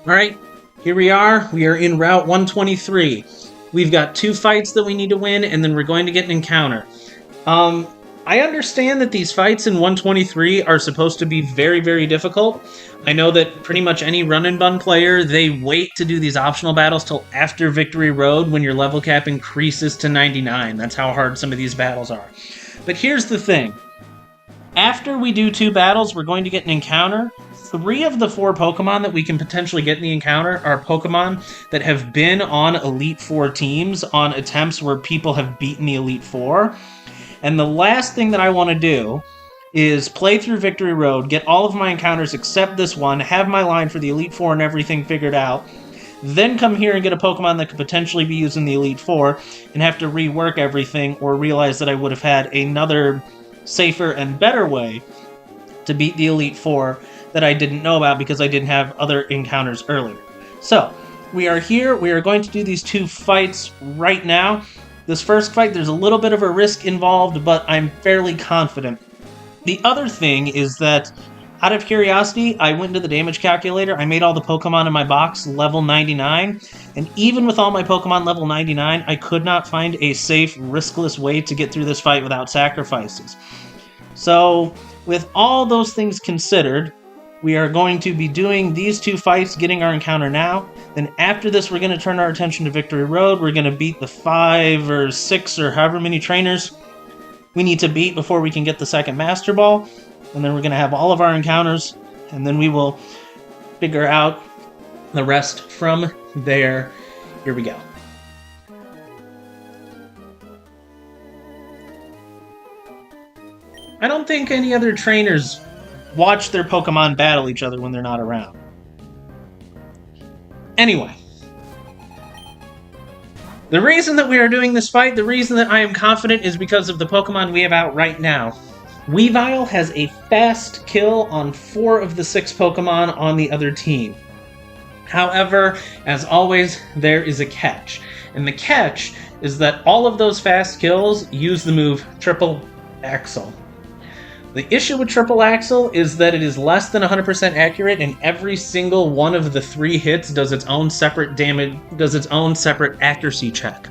Alright, here we are. We are in Route 123. We've got 2 fights that we need to win, and then we're going to get an encounter. I understand that these fights in 123 are supposed to be very, very difficult. I know that pretty much any run and bun player, they wait to do these optional battles till after Victory Road when your level cap increases to 99. That's how hard some of these battles are. But here's the thing. After we do 2 battles, we're going to get an encounter. 3 of the 4 Pokemon that we can potentially get in the encounter are Pokemon that have been on Elite Four teams on attempts where people have beaten the Elite Four. And the last thing that I want to do is play through Victory Road, get all of my encounters except this one, have my line for the Elite Four and everything figured out, then come here and get a Pokemon that could potentially be used in the Elite Four and have to rework everything or realize that I would have had another safer and better way to beat the Elite Four that I didn't know about because I didn't have other encounters earlier. So, we are here. We are going to do these 2 fights right now. This first fight, there's a little bit of a risk involved, but I'm fairly confident. The other thing is that, out of curiosity, I went into the damage calculator, I made all the Pokemon in my box level 99, and even with all my Pokemon level 99, I could not find a safe, riskless way to get through this fight without sacrifices. So, with all those things considered, we are going to be doing these 2 fights, getting our encounter now. Then after this, we're going to turn our attention to Victory Road. We're going to beat the 5 or 6 or however many trainers we need to beat before we can get the second Master Ball. And then we're going to have all of our encounters, and then we will figure out the rest from there. Here we go. I don't think any other trainers watch their Pokemon battle each other when they're not around. Anyway. The reason that we are doing this fight, the reason that I am confident is because of the Pokemon we have out right now. Weavile has a fast kill on 4 of the 6 Pokemon on the other team. However, as always, there is a catch. And the catch is that all of those fast kills use the move Triple Axle. The issue with Triple Axle is that it is less than 100% accurate, and every single one of the 3 hits does its own separate damage, does its own separate accuracy check.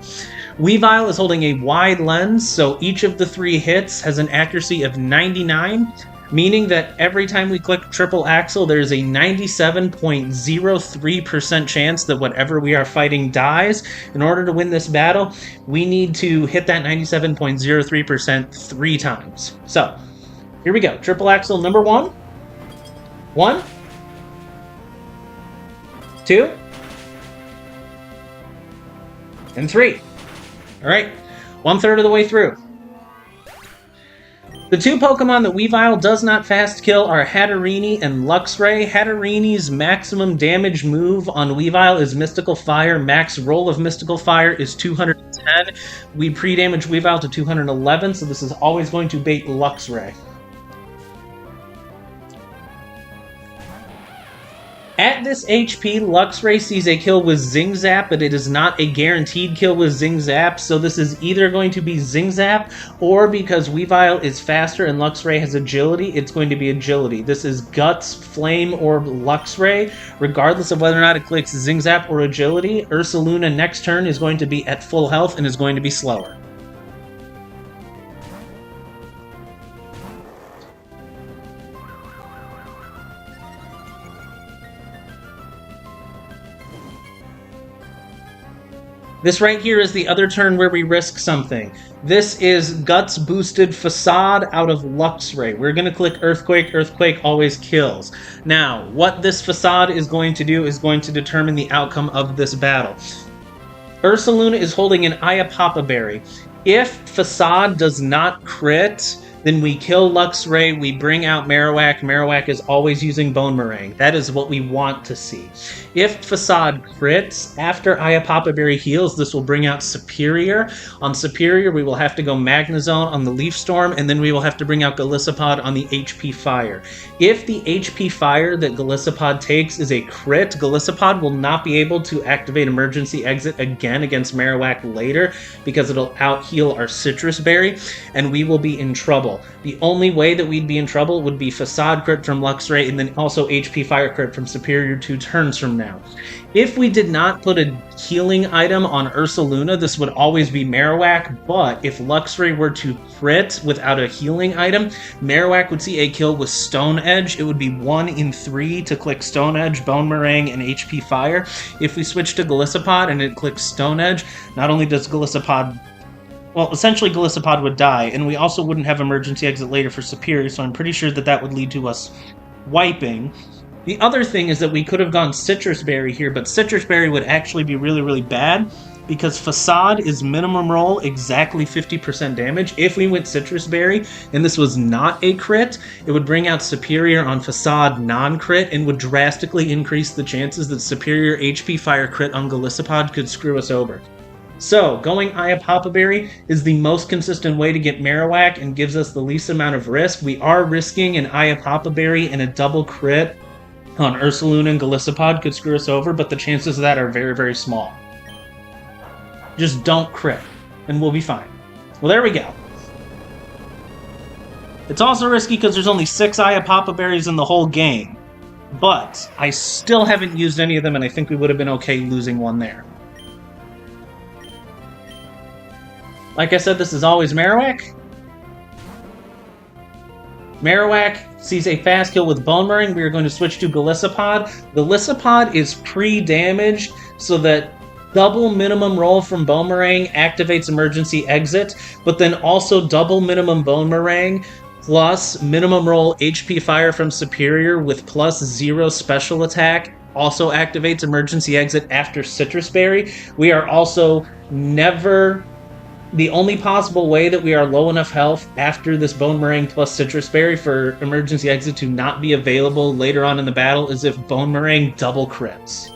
Weavile is holding a wide lens, so each of the 3 hits has an accuracy of 99, meaning that every time we click Triple Axle, there is a 97.03% chance that whatever we are fighting dies. In order to win this battle, we need to hit that 97.03% 3 times. So, here we go. Triple Axle number 1. 1. 2. And 3. Alright. 1/3 of the way through. The 2 Pokemon that Weavile does not fast kill are Hatterene and Luxray. Hatterene's maximum damage move on Weavile is Mystical Fire. Max roll of Mystical Fire is 210. We pre-damage Weavile to 211, so this is always going to bait Luxray. At this HP, Luxray sees a kill with Zing Zap, but it is not a guaranteed kill with Zing Zap, so this is either going to be Zing Zap, or because Weavile is faster and Luxray has agility, it's going to be agility. This is Guts, Flame, or Luxray. Regardless of whether or not it clicks Zing Zap or agility, Ursaluna next turn is going to be at full health and is going to be slower. This right here is the other turn where we risk something. This is Guts boosted Facade out of Luxray. We're going to click Earthquake. Earthquake always kills. Now, what this Facade is going to do is going to determine the outcome of this battle. Ursaluna is holding an Ayapapa Berry. If Facade does not crit, then we kill Luxray, we bring out Marowak. Marowak is always using Bone Meringue. That is what we want to see. If Facade crits, after Ayapapa Berry heals, this will bring out Superior. On Superior, we will have to go Magnezone on the Leaf Storm, and then we will have to bring out Golisopod on the HP Fire. If the HP Fire that Golisopod takes is a crit, Golisopod will not be able to activate Emergency Exit again against Marowak later, because it'll out-heal our Citrus Berry, and we will be in trouble. trouble. The only way that we'd be in trouble would be Facade crit from Luxray and then also HP Fire crit from Superior 2 turns from now. If we did not put a healing item on Ursaluna, this would always be Marowak, but if Luxray were to crit without a healing item, Marowak would see a kill with Stone Edge. It would be 1 in 3 to click Stone Edge, Bone Meringue, and HP Fire. If we switch to Golisopod and it clicks Stone Edge, not only does Golisopod... Well, essentially Golisopod would die, and we also wouldn't have emergency exit later for Superior, so I'm pretty sure that that would lead to us wiping. The other thing is that we could have gone Citrus Berry here, but Citrus Berry would actually be really, really bad, because Facade is minimum roll exactly 50% damage. If we went Citrus Berry, and this was not a crit, it would bring out Superior on Facade non-crit, and would drastically increase the chances that Superior HP Fire crit on Golisopod could screw us over. So, going Iapapa Berry is the most consistent way to get Marowak and gives us the least amount of risk. We are risking an Iapapa Berry and a double crit on Ursaluna and Golisopod could screw us over, but the chances of that are very, very small. Just don't crit, and we'll be fine. Well, there we go. It's also risky because there's only 6 Iapapa Berries in the whole game, but I still haven't used any of them, and I think we would have been okay losing one there. Like I said, this is always Marowak. Marowak sees a fast kill with Bone Meringue. We are going to switch to Golisopod. Golisopod is pre-damaged so that double minimum roll from Bone Meringue activates emergency exit, but then also double minimum Bone Meringue plus minimum roll HP Fire from Superior with plus 0 special attack also activates emergency exit after Citrus Berry. We are also never... The only possible way that we are low enough health after this Bone Meringue plus Citrus Berry for emergency exit to not be available later on in the battle is if Bone Meringue double crits.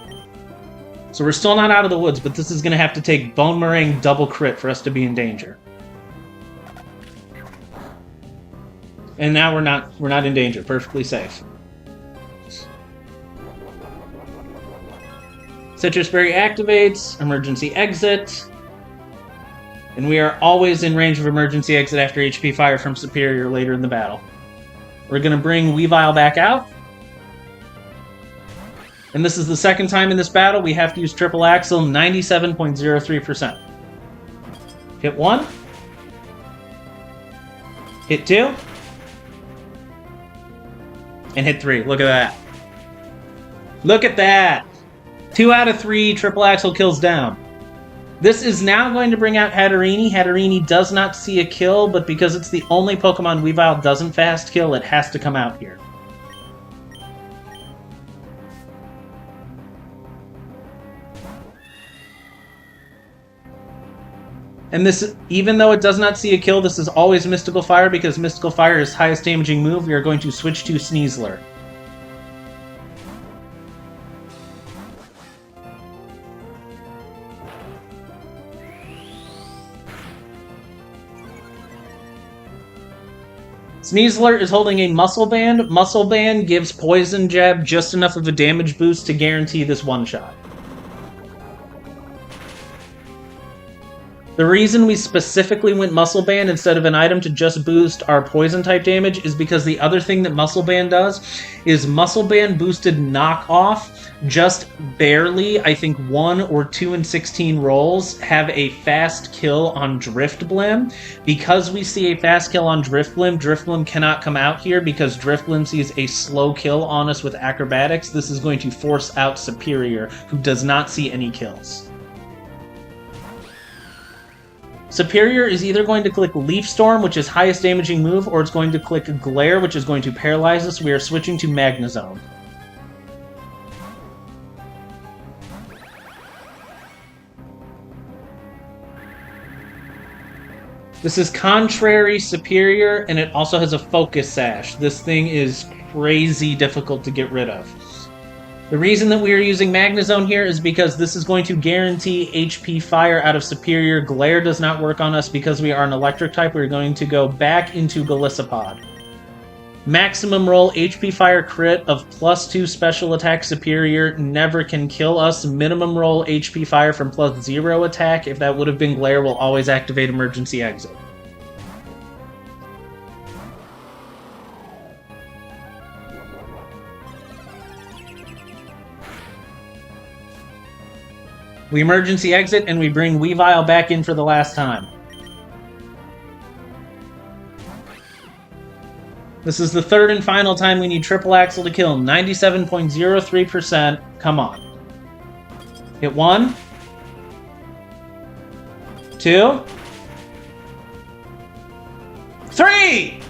So we're still not out of the woods, but this is going to have to take Bone Meringue double crit for us to be in danger. And now we're not in danger. Perfectly safe. Citrus Berry activates, emergency exit. And we are always in range of emergency exit after HP Fire from Superior later in the battle. We're going to bring Weavile back out. And this is the second time in this battle we have to use Triple Axle, 97.03%. Hit 1. Hit 2. And hit 3. Look at that. Look at that! 2 out of 3 Triple Axle kills down. This is now going to bring out Hatterene. Hatterene does not see a kill, but because it's the only Pokemon Weavile doesn't fast kill, it has to come out here. And this, even though it does not see a kill, this is always Mystical Fire, because Mystical Fire is highest damaging move. We are going to switch to Sneasler. Sneasler is holding a Muscle Band. Muscle Band gives Poison Jab just enough of a damage boost to guarantee this one-shot. The reason we specifically went Muscle Band instead of an item to just boost our Poison-type damage is because the other thing that Muscle Band does is Muscle Band boosted Knock-Off just barely, I think 1 or 2 in 16 rolls, have a fast kill on Drifblim. Because we see a fast kill on Drifblim, Drifblim cannot come out here because Drifblim sees a slow kill on us with Acrobatics. This is going to force out Superior, who does not see any kills. Superior is either going to click Leaf Storm, which is highest damaging move, or it's going to click Glare, which is going to paralyze us. We are switching to Magnezone. This is Contrary Superior, and it also has a Focus Sash. This thing is crazy difficult to get rid of. The reason that we are using Magnezone here is because this is going to guarantee HP Fire out of Superior. Glare does not work on us because we are an Electric type. We're going to go back into Golisopod. Maximum roll HP Fire crit of +2 special attack Superior never can kill us. Minimum roll HP Fire from +0 attack. If that would have been Glare, will always activate emergency exit. We emergency exit, and we bring Weavile back in for the last time. This is the third and final time we need Triple Axle to kill. 97.03%. Come on. Hit 1. 2. 3!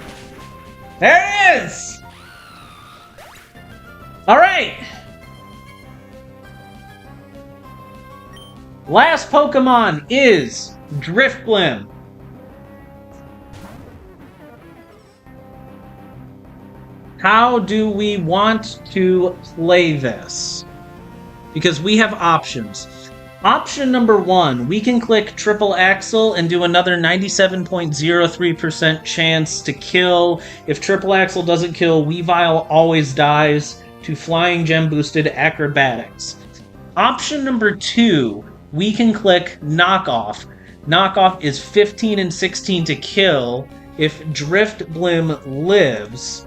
There it is! Alright! Last Pokemon is Drifblim. How do we want to play this? Because we have options. Option number 1, we can click Triple Axle and do another 97.03% chance to kill. If Triple Axle doesn't kill, Weavile always dies to Flying Gem boosted Acrobatics. Option number 2, we can click Knockoff. Knockoff is 15 and 16 to kill. If Drifblim lives,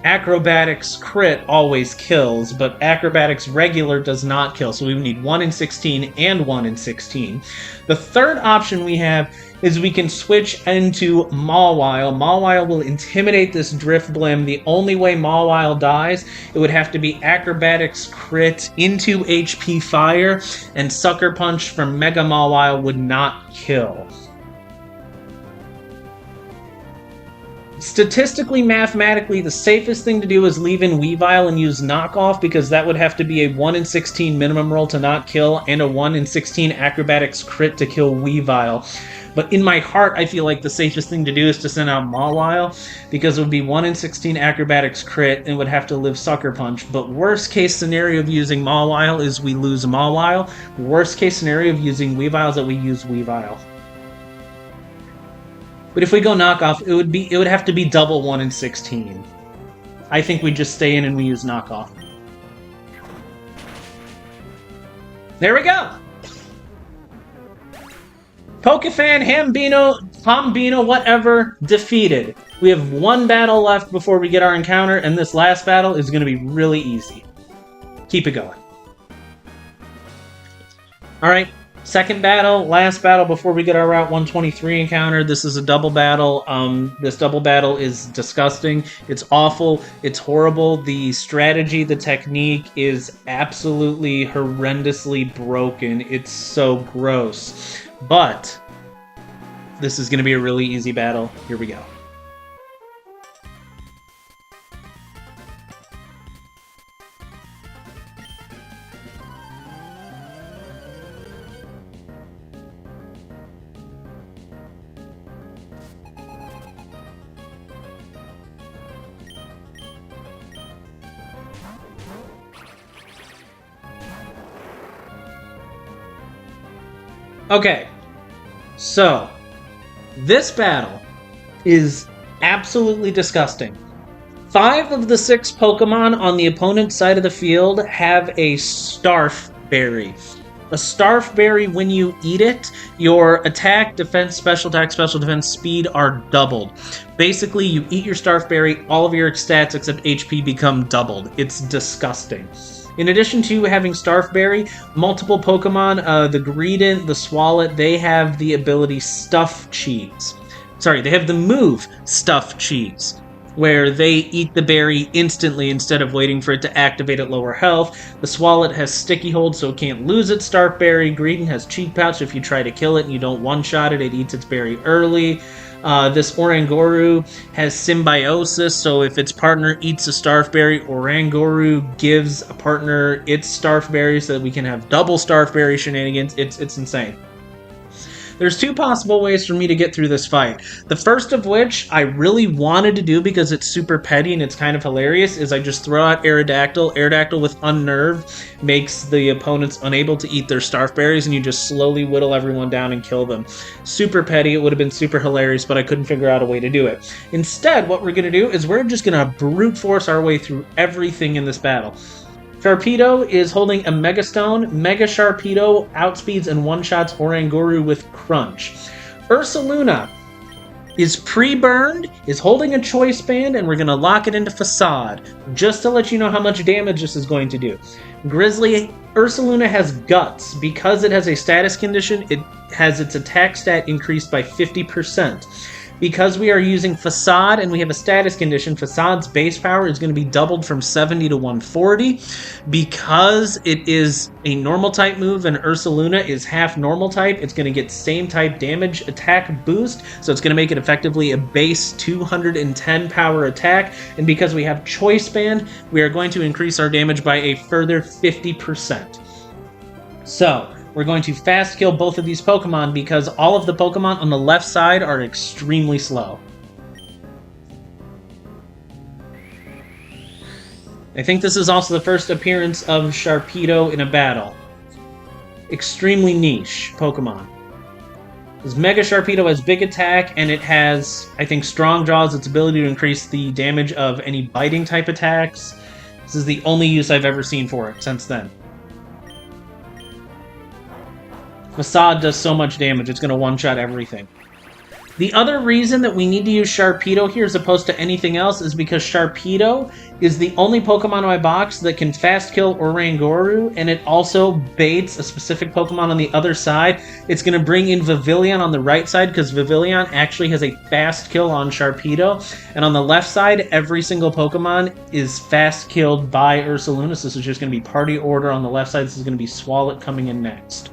Acrobatics crit always kills, but Acrobatics regular does not kill, so we need 1 in 16 and 1 in 16. The third option we have is we can switch into Mawile. Mawile will intimidate this Drifblim. The only way Mawile dies, it would have to be Acrobatics crit into HP Fire, and Sucker Punch from Mega Mawile would not kill. Statistically, mathematically, the safest thing to do is leave in Weavile and use Knockoff, because that would have to be a 1 in 16 minimum roll to not kill and a 1 in 16 Acrobatics crit to kill Weavile. But in my heart, I feel like the safest thing to do is to send out Mawile, because it would be 1 in 16 Acrobatics crit and would have to live Sucker Punch. But worst case scenario of using Mawile is we lose Mawile. Worst case scenario of using Weavile is that we use Weavile. But if we go Knockoff, it would have to be double 1 in 16. I think we just stay in and we use Knockoff. There we go! Pokefan, Hambino, whatever, defeated. We have one battle left before we get our encounter, and this last battle is going to be really easy. Keep it going. Alright. Second battle, last battle before we get our Route 123 encounter. This is a double battle. This double battle is disgusting. It's awful. It's horrible. The strategy, the technique is absolutely horrendously broken. It's so gross. But this is going to be a really easy battle. Here we go. Okay, so this battle is absolutely disgusting. 5 of the 6 Pokemon on the opponent's side of the field have a Starf Berry. A Starf Berry, when you eat it, your attack, defense, special attack, special defense, speed are doubled. Basically, you eat your Starf Berry, all of your stats except HP become doubled. It's disgusting. In addition to having Starf Berry, multiple Pokemon, the Greedent, the Swalot, they have the ability Stuff Cheese. Sorry, they have the move Stuff Cheese, where they eat the berry instantly instead of waiting for it to activate at lower health. The Swalot has Sticky Hold, so it can't lose its Starf Berry. Greedent has Cheek Pouch. If you try to kill it and you don't one-shot it, it eats its berry early. This Oranguru has Symbiosis, so if its partner eats a Starf Berry, Oranguru gives a partner its Starf Berry so that we can have double Starf Berry shenanigans. It's insane. There's 2 possible ways for me to get through this fight. The first of which I really wanted to do because it's super petty and it's kind of hilarious, is I just throw out Aerodactyl. Aerodactyl with Unnerve makes the opponents unable to eat their Starf Berries, and you just slowly whittle everyone down and kill them. Super petty, it would have been super hilarious, but I couldn't figure out a way to do it. Instead, what we're going to do is we're just going to brute force our way through everything in this battle. Sharpedo is holding a Mega Stone. Mega Sharpedo outspeeds and one-shots Oranguru with Crunch. Ursaluna is pre-burned, is holding a choice band, and we're going to lock it into Facade, just to let you know how much damage this is going to do. Grizzly Ursaluna has Guts. Because it has a status condition, it has its attack stat increased by 50%. Because we are using Facade and we have a status condition, Facade's base power is going to be doubled from 70 to 140. Because it is a normal type move and Ursaluna is half normal type, it's going to get same type damage attack boost, so it's going to make it effectively a base 210 power attack. And because we have Choice Band, we are going to increase our damage by a further 50%. So we're going to fast kill both of these Pokemon because all of the Pokemon on the left side are extremely slow. I think this is also the first appearance of Sharpedo in a battle. Extremely niche Pokemon. This Mega Sharpedo has big attack, and it has, I think, Strong Jaws, its ability to increase the damage of any biting type attacks. This is the only use I've ever seen for it since then. Facade does so much damage, it's going to one-shot everything. The other reason that we need to use Sharpedo here as opposed to anything else is because Sharpedo is the only Pokemon in my box that can fast kill Oranguru, and it also baits a specific Pokemon on the other side. It's going to bring in Vivillon on the right side because Vivillon actually has a fast kill on Sharpedo, and on the left side, every single Pokemon is fast killed by Ursaluna, so this is just going to be party order on the left side. This is going to be Swalot coming in next.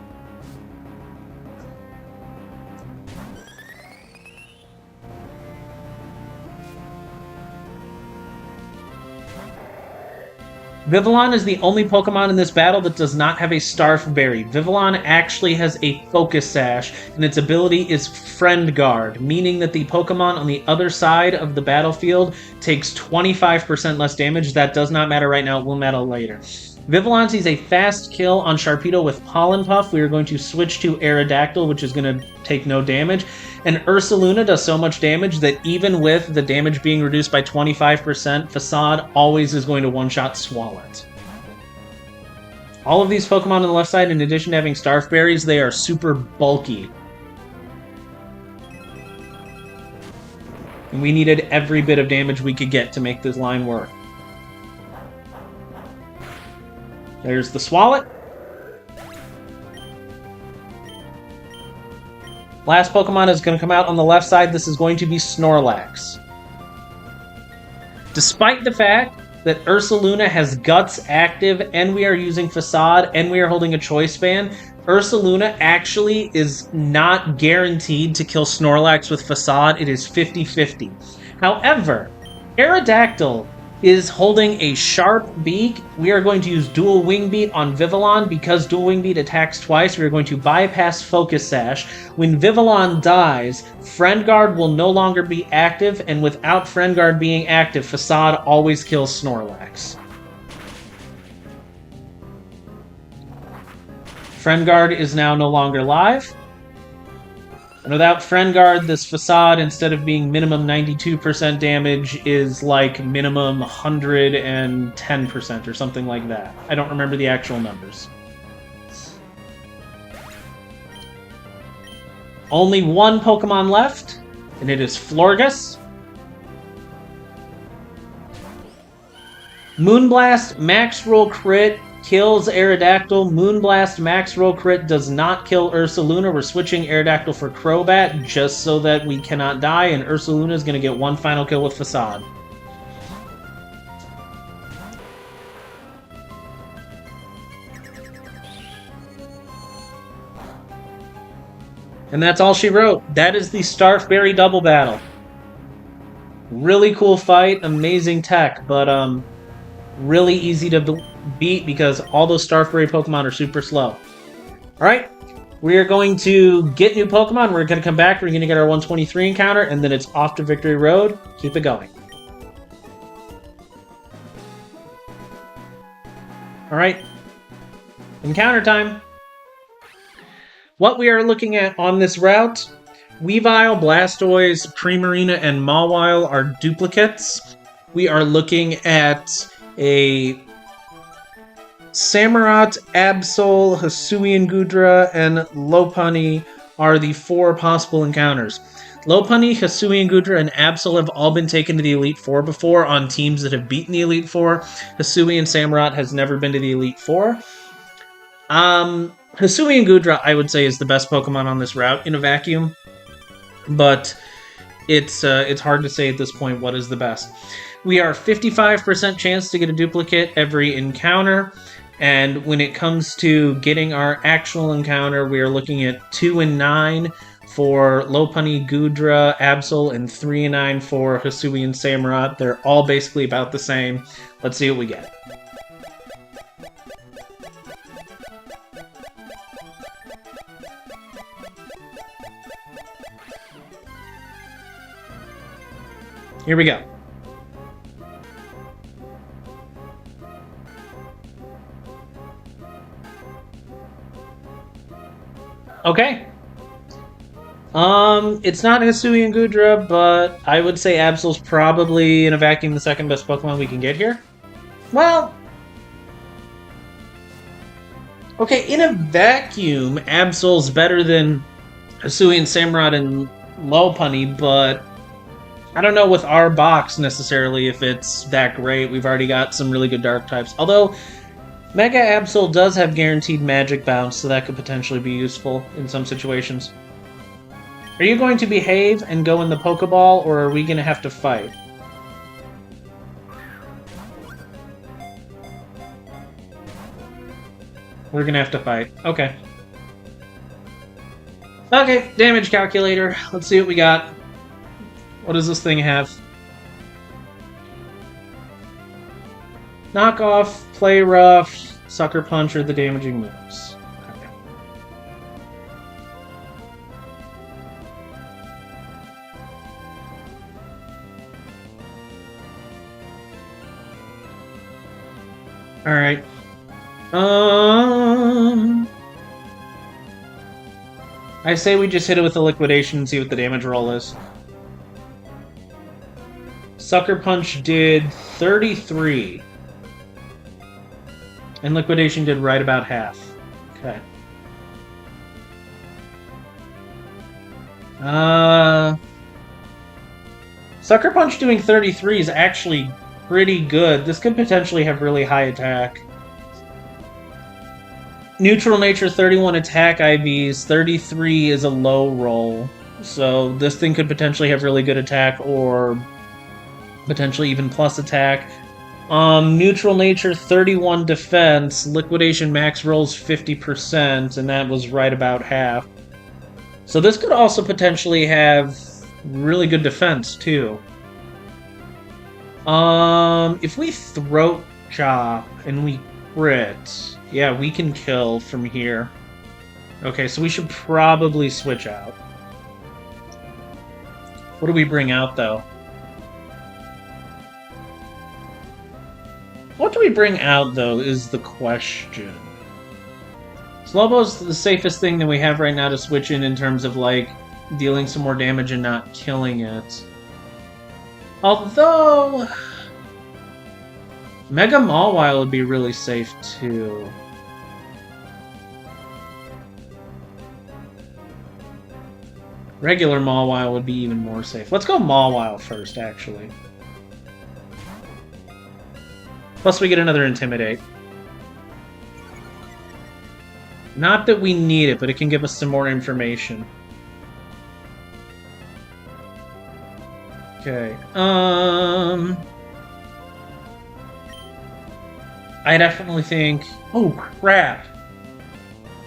Vivillon is the only Pokemon in this battle that does not have a Starf Berry. Vivillon actually has a Focus Sash, and its ability is Friend Guard, meaning that the Pokemon on the other side of the battlefield takes 25% less damage. That does not matter right now, it will matter later. Vivillon sees a fast kill on Sharpedo with Pollen Puff. We are going to switch to Aerodactyl, which is going to take no damage. And Ursaluna does so much damage that even with the damage being reduced by 25%, Facade always is going to one-shot Swalot. All of these Pokemon on the left side, in addition to having Starf Berries, they are super bulky. And we needed every bit of damage we could get to make this line work. There's the Swalot. Last Pokemon is going to come out on the left side. This is going to be Snorlax. Despite the fact that Ursaluna has Guts active, and we are using Facade, and we are holding a Choice Band, Ursaluna actually is not guaranteed to kill Snorlax with Facade. It is 50-50. However, Aerodactyl is holding a sharp beak. We are going to use Dual Wing Beat on Vivillon. Because Dual Wing Beat attacks twice, we are going to bypass Focus Sash. When Vivillon dies, Friend Guard will no longer be active, and without Friend Guard being active, Facade always kills Snorlax. Friend Guard is now no longer live. And without Friend Guard, this Facade, instead of being minimum 92% damage, is like minimum 110% or something like that. I don't remember the actual numbers. Only one Pokemon left, and it is Florges. Moonblast Max Roll Crit kills Aerodactyl. Moonblast Max Roll Crit does not kill Ursaluna. We're switching Aerodactyl for Crobat just so that we cannot die, and Ursaluna is going to get one final kill with Facade. And that's all she wrote. That is the Starf Berry double battle. Really cool fight, amazing tech, but really easy to beat because all those Starf Berry Pokemon are super slow. Alright, we are going to get new Pokemon. We're going to come back, we're going to get our 123 encounter, and then it's off to Victory Road. Keep it going. Alright, encounter time. What we are looking at on this route, Weavile, Blastoise, Primarina, and Mawile are duplicates. We are looking at a Samurott, Absol, Hisuian Gudra, and Lopunny are the 4 possible encounters. Lopunny, Hisui and Gudra, and Absol have all been taken to the Elite Four before on teams that have beaten the Elite Four. Hisui and Samurott has never been to the Elite Four. Hisui and Gudra, I would say, is the best Pokemon on this route in a vacuum, but it's hard to say at this point what is the best. We are 55% chance to get a duplicate every encounter, and when it comes to getting our actual encounter, we are looking at 2 and 9 for Lopunny, Gudra, Absol, and 3 and 9 for Hisui and Samurott. They're all basically about the same. Let's see what we get. Here we go. Okay. It's not Hisui and Gudra, but I would say Absol's probably, in a vacuum, the second best Pokemon we can get here. Well... okay, in a vacuum, Absol's better than Hisui and Samurott and Lopunny, but... I don't know with our box, necessarily, if it's that great. We've already got some really good Dark types. Although, Mega Absol does have guaranteed Magic Bounce, so that could potentially be useful in some situations. Are you going to behave and go in the Pokeball, or are we going to have to fight? We're going to have to fight. Okay. Okay, damage calculator. Let's see what we got. What does this thing have? Knock Off, Play Rough, Sucker Punch, or the damaging moves. Okay. Alright. I say we just hit it with the liquidation and see what the damage roll is. Sucker Punch did 33. And Liquidation did right about half. Okay. Sucker Punch doing 33 is actually pretty good. This could potentially have really high attack. Neutral Nature 31 attack IVs, 33 is a low roll. So this thing could potentially have really good attack or potentially even plus attack. Neutral Nature 31 defense, Liquidation max rolls 50%, and that was right about half. So this could also potentially have really good defense too. If we Throat Chop and we crit, yeah, we can kill from here. Okay, so we should probably switch out. What do we bring out though? What do we bring out, though, is the question. Slowpo's the safest thing that we have right now to switch in terms of, like, dealing some more damage and not killing it. Although... Mega Mawile would be really safe, too. Regular Mawile would be even more safe. Let's go Mawile first, actually. Plus we get another Intimidate. Not that we need it, but it can give us some more information. Okay, I definitely think... oh, crap!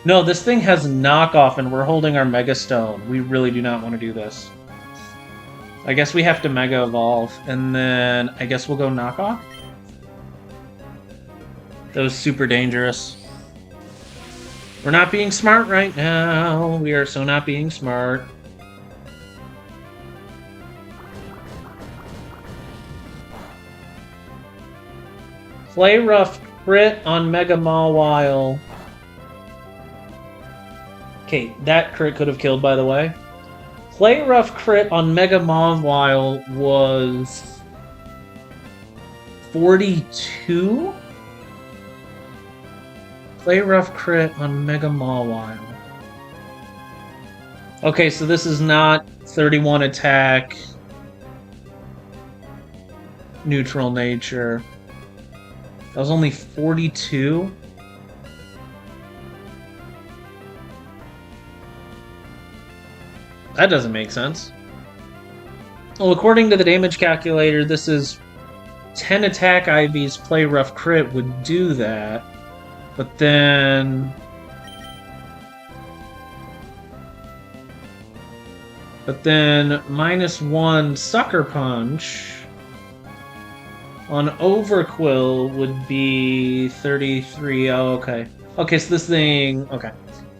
No, this thing has knockoff and we're holding our Mega Stone. We really do not want to do this. I guess we have to Mega Evolve, and then I guess we'll go knockoff? That was super dangerous. We're not being smart right now. We are so not being smart. Play Rough crit on Mega Mawile. Okay, that crit could have killed, by the way. Play Rough crit on Mega Mawile was... 42? Play Rough crit on Mega Mawile. Okay, so this is not 31 attack, neutral nature. That was only 42? That doesn't make sense. Well, according to the damage calculator, this is 10 attack IVs play rough crit would do that. But then... -1 Sucker Punch on Overquill would be 33. Oh, okay. Okay, so this thing... Okay.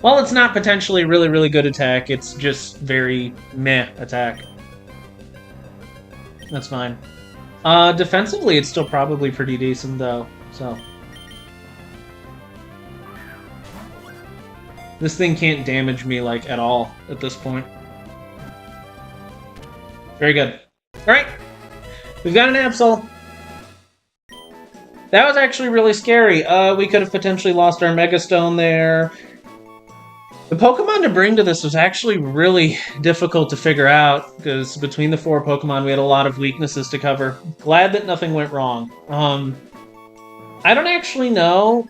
Well, it's not potentially really, really good attack. It's just very meh attack. That's fine. Defensively, it's still probably pretty decent, though. So... This thing can't damage me, like, at all at this point. Very good. Alright. We've got an Absol. That was actually really scary. We could have potentially lost our Mega Stone there. The Pokemon to bring to this was actually really difficult to figure out, because between the 4 Pokemon, we had a lot of weaknesses to cover. Glad that nothing went wrong. I don't actually know.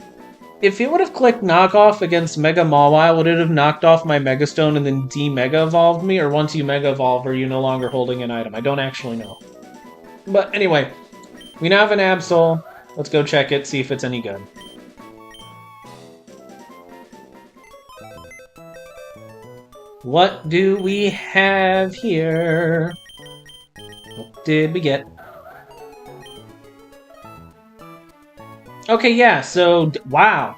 If it would have clicked Knockoff against Mega Mawile, would it have knocked off my Mega Stone and then de-Mega Evolved me? Or once you Mega Evolve, are you no longer holding an item? I don't actually know. But anyway, we now have an Absol. Let's go check it, see if it's any good. What do we have here? What did we get? Okay, yeah, so, wow.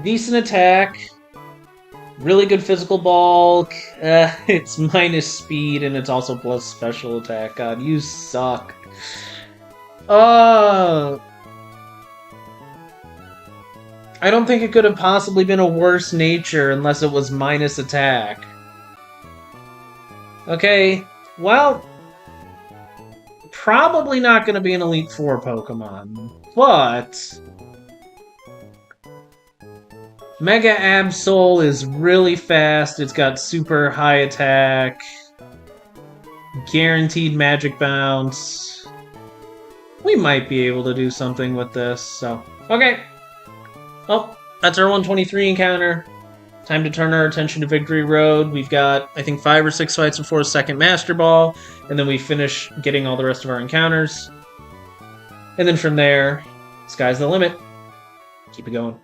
Decent attack. Really good physical bulk. It's minus speed, and it's also plus special attack. God, you suck. I don't think it could have possibly been a worse nature unless it was minus attack. Okay, well... Probably not going to be an Elite Four Pokemon, but... Mega Absol is really fast, it's got super high attack, guaranteed magic bounce. We might be able to do something with this, so... Okay. Well, that's our 123 encounter. Time to turn our attention to Victory Road. We've got, I think, 5 or 6 fights before a second Master Ball, and then we finish getting all the rest of our encounters. And then from there, sky's the limit. Keep it going.